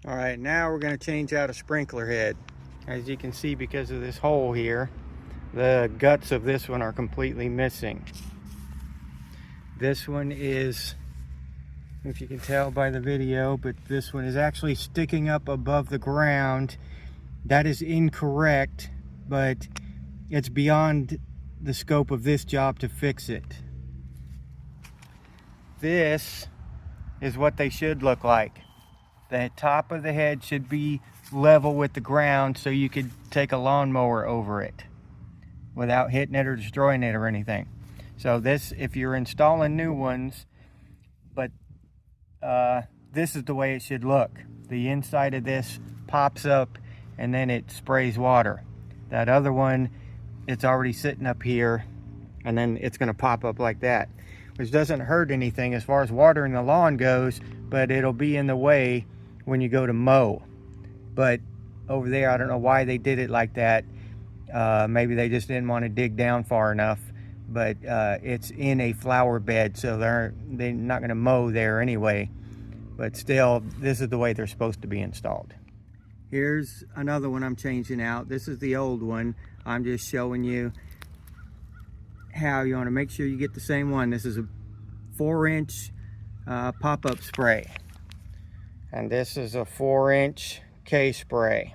All right, now we're going to change out a sprinkler head. As you can see, because of this hole here, the guts of this one are completely missing. This one is, if you can tell by the video, but this one is actually sticking up above the ground. That is incorrect, but it's beyond the scope of this job to fix it. This is what they should look like. The top of the head should be level with the ground so you could take a lawnmower over it without hitting it or destroying it or anything. So this, if you're installing new ones, but this is the way it should look. The inside of this pops up and then it sprays water. That other one, it's already sitting up here and then it's going to pop up like that, which doesn't hurt anything as far as watering the lawn goes, but it'll be in the way when you go to mow. But over there, I don't know why they did it like that. Maybe they just didn't want to dig down far enough, but it's in a flower bed, so they're not going to mow there anyway. But still, this is the way they're supposed to be installed. Here's another one I'm changing out. This is the old one. I'm just showing you how you want to make sure you get the same one. This is a 4-inch pop-up spray. And this is a 4-inch K-spray,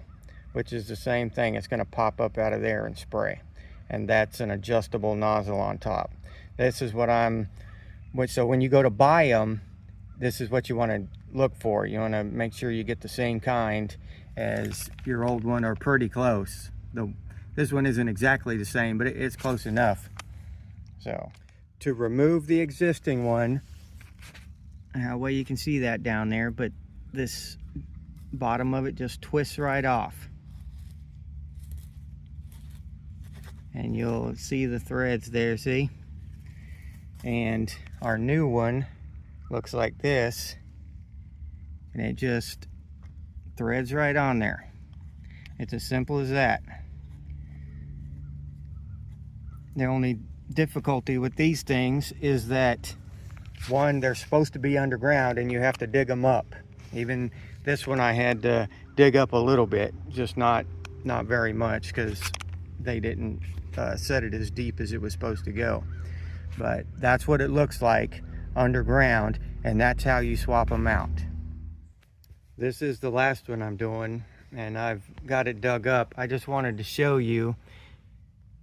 which is the same thing. It's going to pop up out of there and spray. And that's an adjustable nozzle on top. This is what so when you go to buy them, this is what you want to look for. You want to make sure you get the same kind as your old one, or pretty close. This one isn't exactly the same, but it's close enough. So to remove the existing one, well, you can see that down there, but this bottom of it just twists right off. And you'll see the threads there, see? And our new one looks like this, and it just threads right on there. It's as simple as that. The only difficulty with these things is that, one, they're supposed to be underground and you have to dig them up. Even this one I had to dig up a little bit, just not very much, because they didn't set it as deep as it was supposed to go. But that's what it looks like underground, and that's how you swap them out. This is the last one I'm doing, and I've got it dug up. I just wanted to show you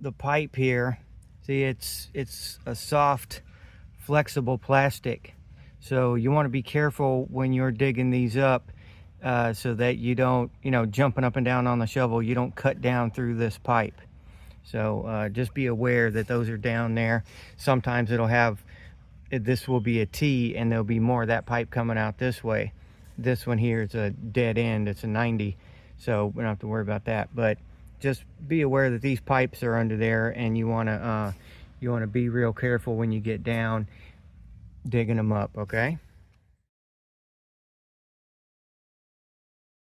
the pipe here. See, it's a soft, flexible plastic. So you want to be careful when you're digging these up, so that you don't, jumping up and down on the shovel, you don't cut down through this pipe. So just be aware that those are down there. Sometimes this will be a T, and there'll be more of that pipe coming out this way. This one here is a dead end. It's a 90, so we don't have to worry about that. But just be aware that these pipes are under there, and you want to be real careful when you get down digging them up, okay?